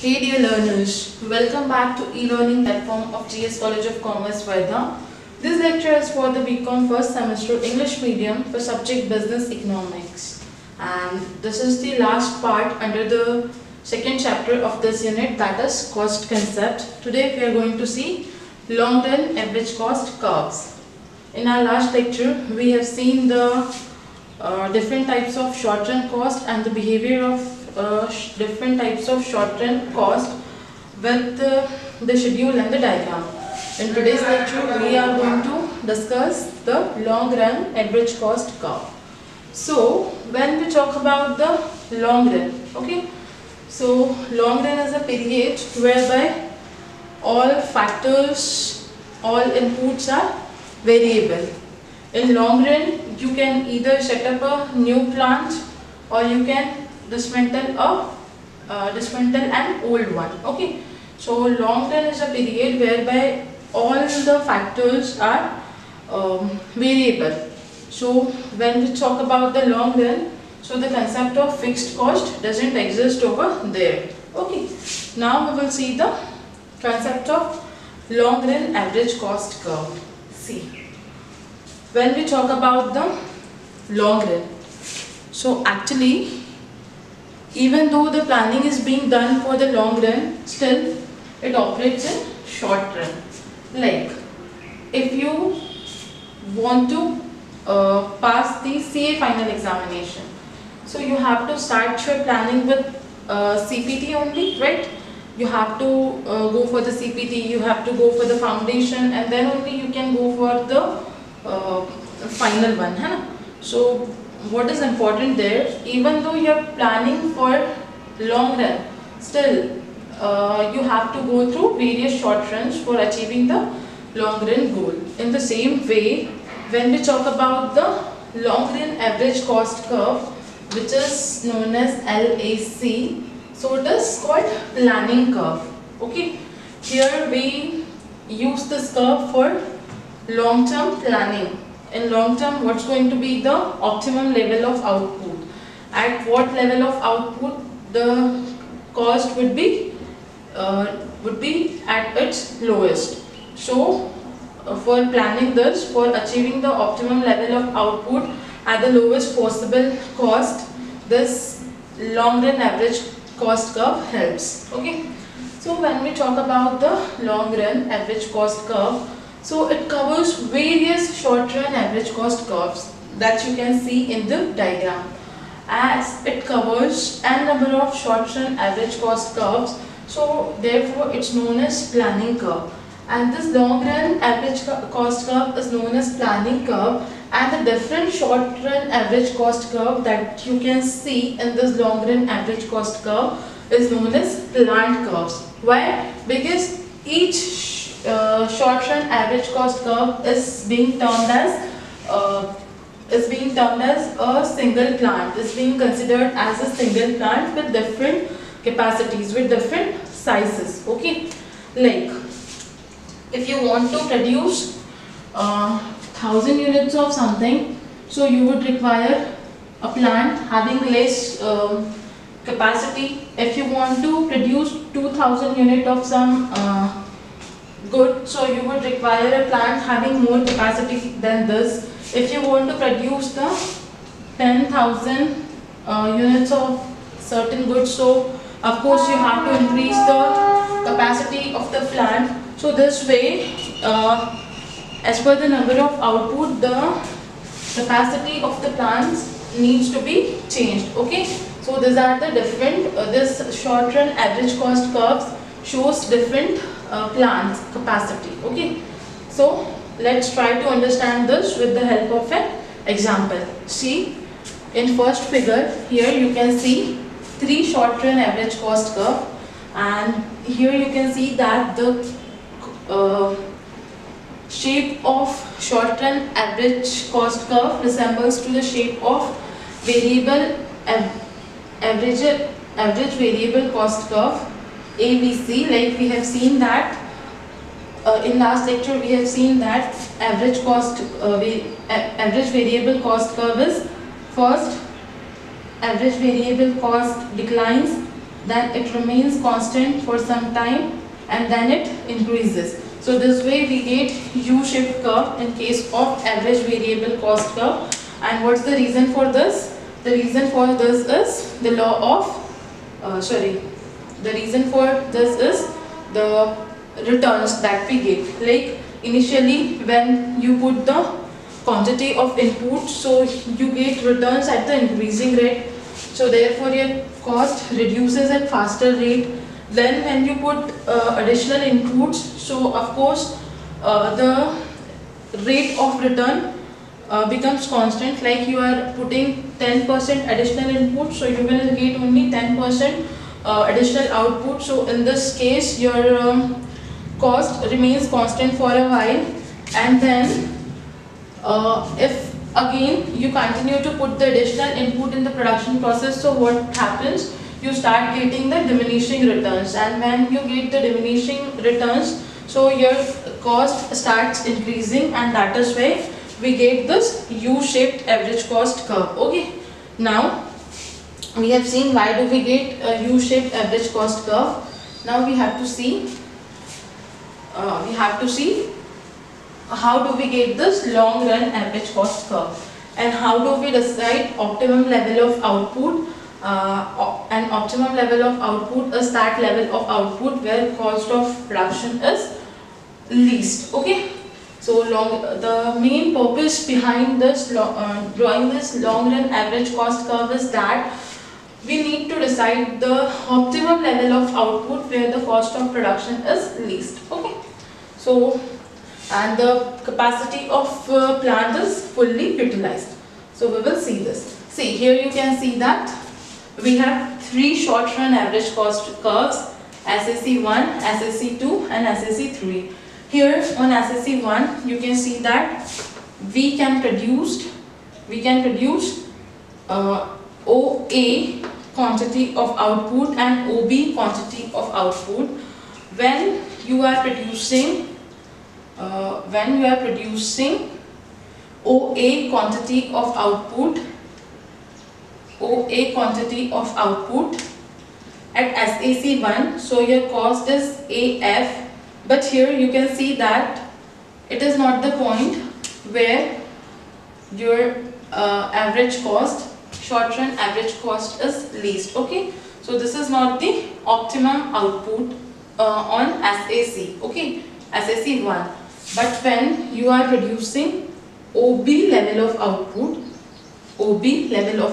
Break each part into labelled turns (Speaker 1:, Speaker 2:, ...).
Speaker 1: Hey dear learners, welcome back to e-learning platform of GS College of Commerce, Vaidha. This lecture is for the BCom first semester English medium for subject Business Economics. And this is the last part under the second chapter of this unit, that is cost concept. Today we are going to see long run average cost curves. In our last lecture, we have seen the different types of short-run cost and the behavior of different types of short-run cost with the schedule and the diagram. In today's lecture, we are going to discuss the long-run average cost curve. So, when we talk about the long run, okay, so long run is a period whereby all factors, all inputs are variable. In long run, you can either set up a new plant or you can dismantle an old one. Okay, so long run is a period whereby all the factors are variable. So when we talk about the long run, so the concept of fixed cost doesn't exist over there. Okay, now we will see the concept of long run average cost curve. See, when we talk about the long run, so actually even though the planning is being done for the long run, still it operates in short run. Like if you want to pass the CA final examination, so you have to start your planning with CPT only, right? You have to go for the CPT, you have to go for the foundation, and then only you can go for the final one. Hai? So what is important there, even though you are planning for long run, still you have to go through various short runs for achieving the long run goal. In the same way, when we talk about the long run average cost curve, which is known as LAC, so it is called planning curve. Okay, here we use this curve for long term planning. In long term, what's going to be the optimum level of output? At what level of output the cost would be at its lowest. So for planning this, for achieving the optimum level of output at the lowest possible cost, this long run average cost curve helps. Okay, so when we talk about the long run average cost curve, so it covers various short-run average cost curves that you can see in the diagram. As it covers n number of short-run average cost curves, so therefore it's known as planning curve. And this long-run average cost curve is known as planning curve, and the different short-run average cost curve that you can see in this long-run average cost curve is known as planned curves. Why? Because each short-run average cost curve is being termed as a single plant. Is being considered as a single plant with different capacities, with different sizes. Okay, like if you want to produce 1000 units of something, so you would require a plant having less capacity. If you want to produce 2000 units of some good, so you would require a plant having more capacity than this. If you want to produce the 10,000 units of certain goods, so of course you have to increase the capacity of the plant. So this way, as per the number of output, the capacity of the plants needs to be changed. Okay, so these are the different this short run average cost curves shows different plant capacity. Okay, so let's try to understand this with the help of an example. See, in first figure here you can see three short run average cost curve, and here you can see that the shape of short run average cost curve resembles to the shape of variable average variable cost curve ABC. Like we have seen that in last lecture, we have seen that average variable cost curve is first average variable cost declines, then it remains constant for some time, and then it increases. So this way we get U-shaped curve in case of average variable cost curve. And what's the reason for this? The reason for this is the law of, the reason for this is the returns that we get. Like initially when you put the quantity of input, so you get returns at the increasing rate. So therefore your cost reduces at faster rate. Then when you put additional inputs, so of course the rate of return becomes constant. Like you are putting 10% additional input, so you will get only 10% additional output. So in this case your cost remains constant for a while, and then if again you continue to put the additional input in the production process, so what happens? You start getting the diminishing returns, and when you get the diminishing returns, so your cost starts increasing, and that is why we get this U-shaped average cost curve. Okay, now we have seen why do we get a U-shaped average cost curve. Now we have to see how do we get this long run average cost curve, and how do we decide optimum level of output. An optimum level of output is that level of output where cost of production is least. Okay, so the main purpose behind this drawing this long run average cost curve is that we need to decide the optimum level of output where the cost of production is least. Okay, so and the capacity of plant is fully utilized. So we will see this. See, here you can see that we have three short run average cost curves: SAC1, SAC2 and SAC3. Here on SAC1 you can see that we can produce OA quantity of output and OB quantity of output. When you are producing OA quantity of output at SAC1, so your cost is AF, but here you can see that it is not the point where your average cost, short run average cost is least. Okay, so this is not the optimum output on SAC, okay, SAC1. But when you are producing OB level of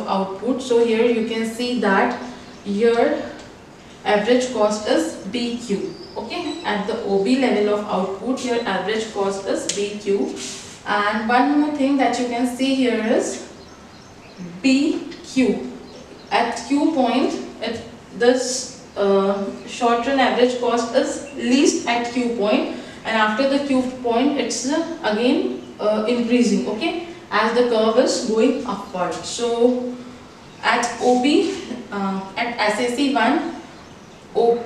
Speaker 1: output, so here you can see that your average cost is BQ. Okay, at the OB level of output your average cost is BQ. And one more thing that you can see here is BQ. At Q point, this short run average cost is least at Q point, and after the Q point it's again increasing, okay, as the curve is going upward. So at OB, at SAC1,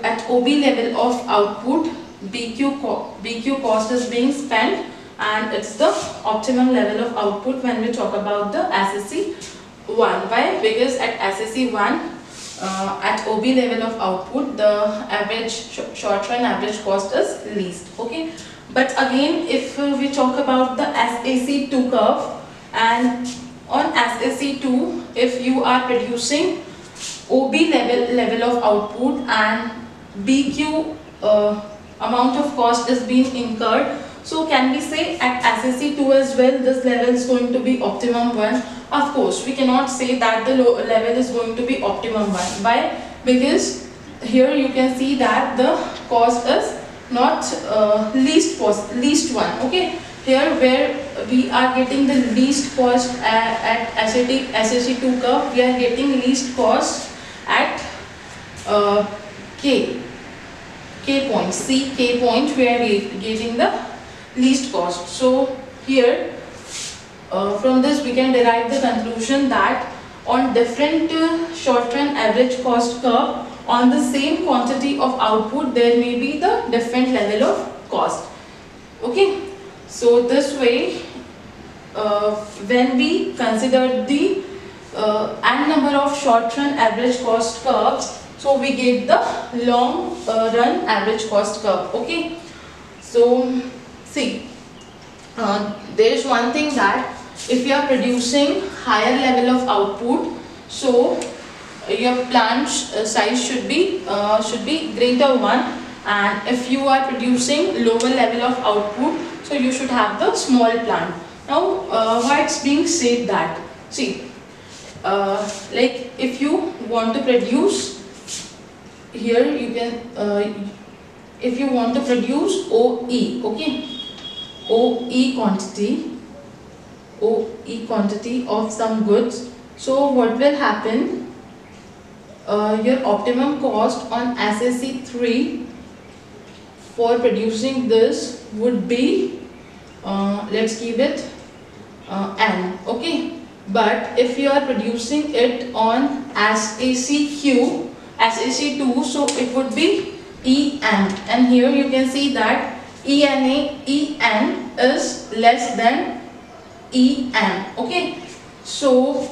Speaker 1: at OB level of output, BQ cost is being spent, and it's the optimum level of output when we talk about the SAC1. Why? Because at SAC1, at OB level of output, the average short run average cost is least. Okay, but again, if we talk about the SAC2 curve, and on SAC2, if you are producing OB level of output and BQ amount of cost is being incurred, so can we say at SAC2 as well this level is going to be optimum one? Of course, we cannot say that the level is going to be optimum one. Why? Because here you can see that the cost is not least one. Okay, here where we are getting the least cost at SAC2 curve, we are getting least cost at K point, K point, we are getting the least cost. So here from this we can derive the conclusion that on different short run average cost curve, on the same quantity of output there may be the different level of cost. Okay, so this way when we consider the n number of short run average cost curves, So we get the long run average cost curve. Okay. So see, there is one thing that if you are producing higher level of output, so your plant size should be greater one, and if you are producing lower level of output, so you should have the small plant. Now why it's being said that, see, like if you want to produce, here you can if you want to produce OE, okay, OE quantity of some goods, so what will happen, your optimum cost on SAC 3 for producing this would be, let's give it N, okay. But if you are producing it on SAC2, so it would be EN, and here you can see that EN is less than EN, okay. So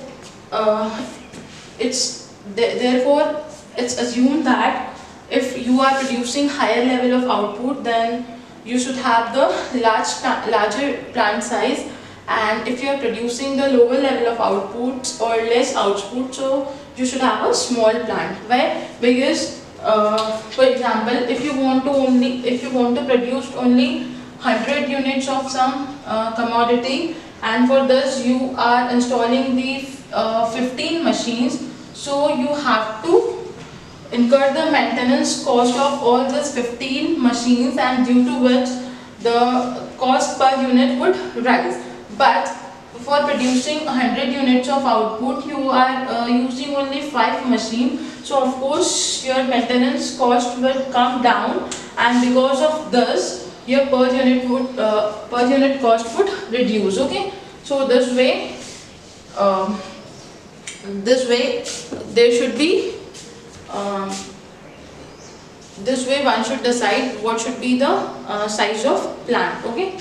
Speaker 1: therefore it's assumed that if you are producing higher level of output, then you should have the larger plant size, and if you are producing the lower level of output or less output, so you should have a small plant. Why? Because for example, if you want to produce only 100 units of some commodity, and for this you are installing the 15 machines, so you have to incur the maintenance cost of all these 15 machines, and due to which the cost per unit would rise. But for producing 100 units of output, you are using only 5 machines, so of course your maintenance cost will come down, and because of this your per unit cost would reduce, okay. So this way there should be this way one should decide what should be the size of plant, okay.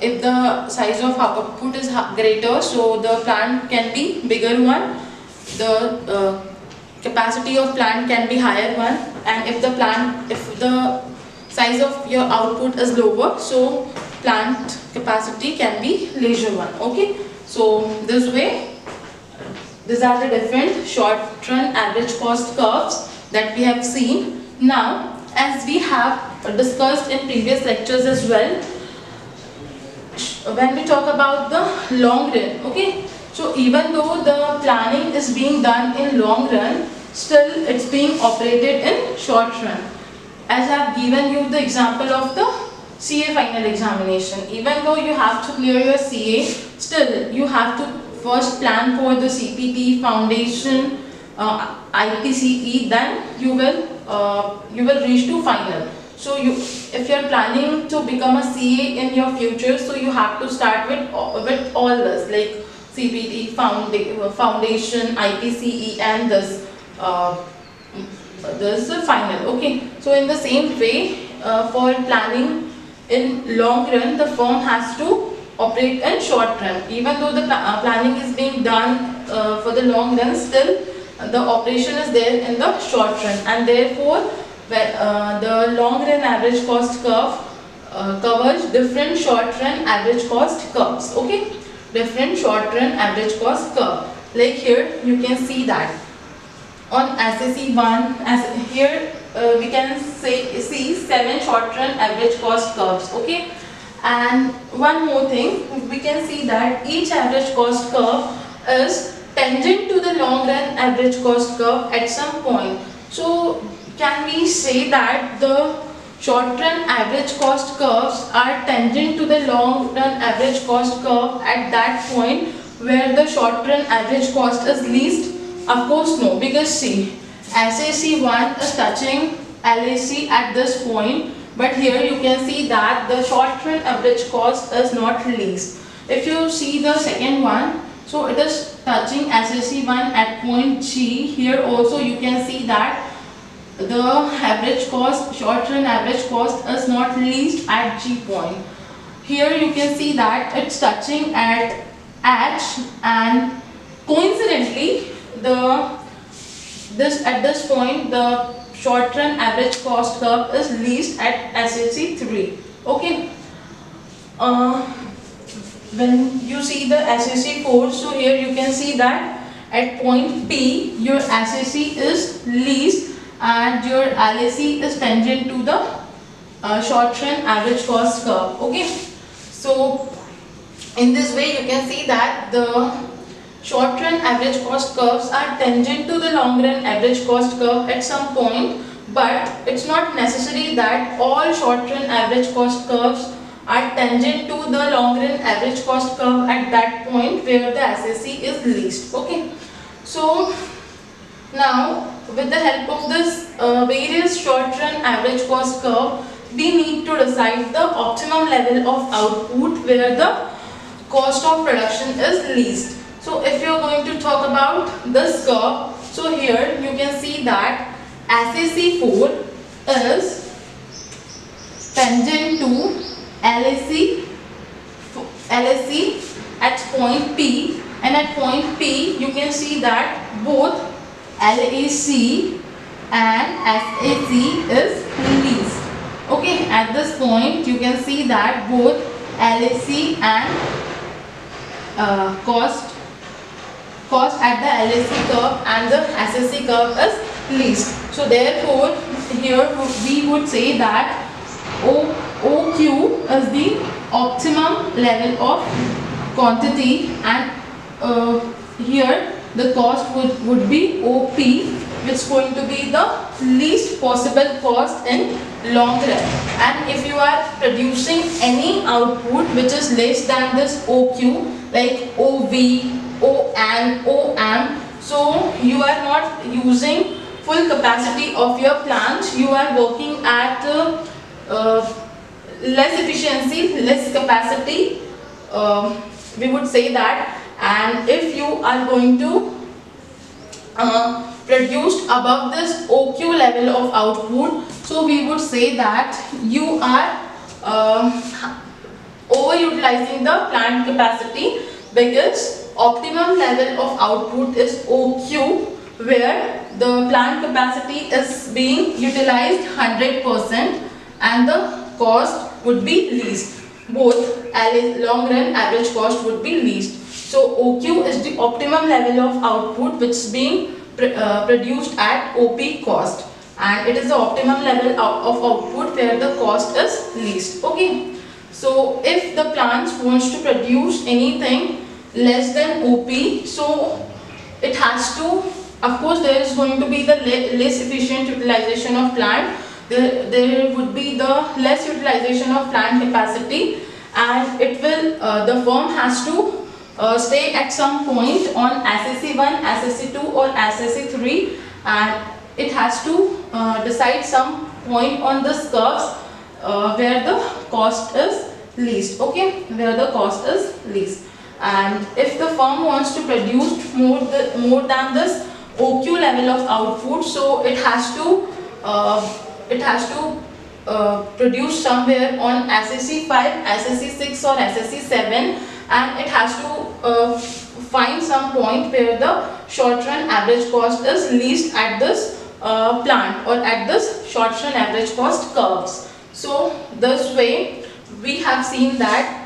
Speaker 1: If the size of output is greater, so the plant can be bigger one, the capacity of plant can be higher one, and if the size of your output is lower, so plant capacity can be leisure one, okay. So this way, these are the different short run average cost curves that we have seen. Now, as we have discussed in previous lectures as well, when we talk about the long run, okay, so even though the planning is being done in long run, still it's being operated in short run. As I have given you the example of the CA final examination, even though you have to clear your CA, still you have to first plan for the CPT, foundation, IPCE, then you will reach to final. So if you are planning to become a CA in your future, so you have to start with all this, like CPT, foundation, IPCE, and this is the final, okay. So in the same way, for planning in long run, the firm has to operate in short run. Even though the planning is being done for the long run, still the operation is there in the short run, and therefore the long run average cost curve covers different short run average cost curves, okay. Different short run average cost curve. Like here you can see that on SAC1, here we can see 7 short run average cost curves, okay. And one more thing, we can see that each average cost curve is tangent to the long run average cost curve at some point. So can we say that the short run average cost curves are tangent to the long run average cost curve at that point where the short run average cost is least? Of course no, because see, SAC1 is touching LAC at this point, but here you can see that the short run average cost is not least. If you see the second one, so it is touching SAC1 at point G. Here also you can see that the average cost, short run average cost is not least at G point. Here you can see that it's touching at H, and coincidentally the at this point the short run average cost curve is least at SSE 3. Okay. When you see the SSE 4, so here you can see that at point P your SSE is least and your LAC is tangent to the short run average cost curve. Okay, so in this way you can see that the short run average cost curves are tangent to the long run average cost curve at some point, but it's not necessary that all short run average cost curves are tangent to the long run average cost curve at that point where the SSE is least. Okay, so now with the help of this various short run average cost curve, we need to decide the optimum level of output where the cost of production is least. So if you are going to talk about this curve, so here you can see that SSE 4 is tangent to LAC at point P, and at point P you can see that both LAC and SAC is least. Okay, at this point you can see that both LAC and cost at the LAC curve and the SSE curve is least. So therefore here we would say that OQ is the optimum level of quantity, and here the cost would be OP, which is going to be the least possible cost in long run. And if you are producing any output which is less than this OQ, like OV, ON, OM, so you are not using full capacity of your plant, you are working at less efficiency, less capacity, we would say that. And if you are going to produce above this OQ level of output, so we would say that you are overutilizing the plant capacity, because optimum level of output is OQ, where the plant capacity is being utilized 100% and the cost would be least. Both long run average cost would be least. So OQ is the optimum level of output which is being produced at OP cost, and it is the optimum level of output where the cost is least. Okay, so if the plant wants to produce anything less than OP, so it has to, of course there is going to be the less efficient utilization of plant, there would be the less utilization of plant capacity, and it will the firm has to stay at some point on SSE 1, SSE 2 or SSE 3, and it has to decide some point on this curves where the cost is least. Okay, where the cost is least. And if the firm wants to produce more than this OQ level of output, so it has to produce somewhere on SSE 5, SSE 6 or SSE 7, and it has to find some point where the short run average cost is least at this plant or at this short run average cost curves. So this way we have seen that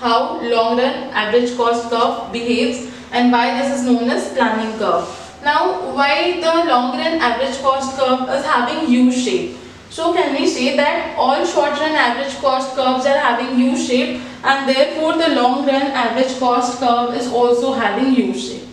Speaker 1: how long run average cost curve behaves and why this is known as planning curve. Now, why the long run average cost curve is having U shape? So can we say that all short run average cost curves are having U shape, and therefore the long run average cost curve is also having U shape?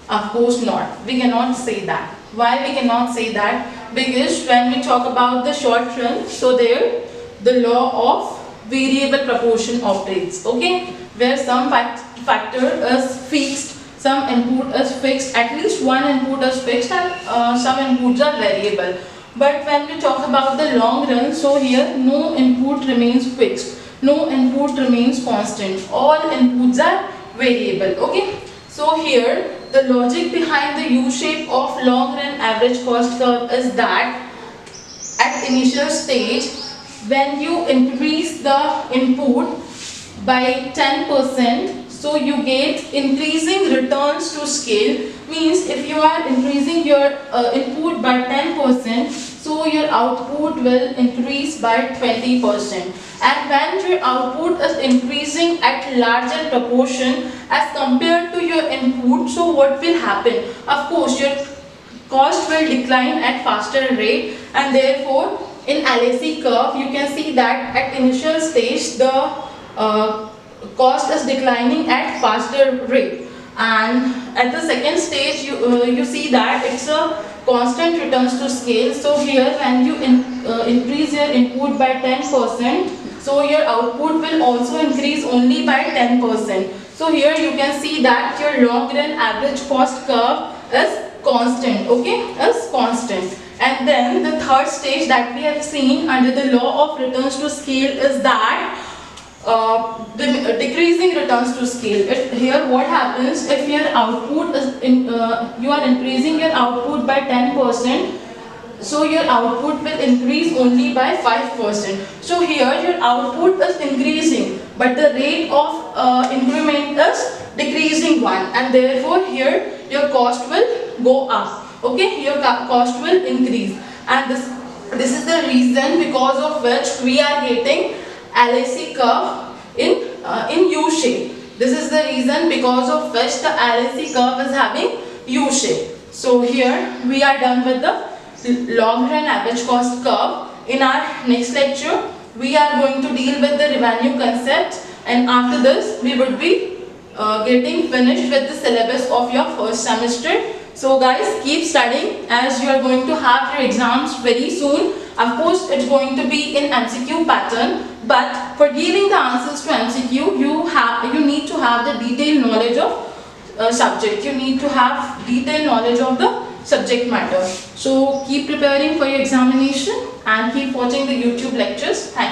Speaker 1: Of course not. We cannot say that. Why we cannot say that? Because when we talk about the short run, so there the law of variable proportion operates. Okay, where some factor is fixed, some input is fixed, at least one input is fixed, and some inputs are variable. But when we talk about the long run, so here no input remains fixed, no input remains constant, all inputs are variable. Okay, so here the logic behind the U shape of long run average cost curve is that at initial stage, when you increase the input by 10%, So you get increasing returns to scale, means if you are increasing your input by 10%, so your output will increase by 20%. And when your output is increasing at larger proportion as compared to your input, so what will happen? Of course, your cost will decline at faster rate, and therefore in LAC curve you can see that at initial stage the cost is declining at faster rate, and at the second stage you see that it's a constant returns to scale. So here when you increase your input by 10%, so your output will also increase only by 10%. So here you can see that your long run average cost curve is constant, okay, is constant. And then the third stage that we have seen under the law of returns to scale is that the decreasing returns to scale. Here what happens if your output is you are increasing your output by 10%, so your output will increase only by 5%. So here your output is increasing but the rate of increment is decreasing one, and therefore here your cost will go up, okay, your cost will increase. And this is the reason because of which we are getting LAC curve in U shape. This is the reason because of which the LAC curve is having U shape. So here we are done with the long run average cost curve. In our next lecture we are going to deal with the revenue concept, and after this we would be getting finished with the syllabus of your first semester. So guys, keep studying as you are going to have your exams very soon. Of course it's going to be in MCQ pattern, but for giving the answers to MCQ you need to have the detailed knowledge of subject. You need to have detailed knowledge of the subject matter. So keep preparing for your examination and keep watching the YouTube lectures. Thank you.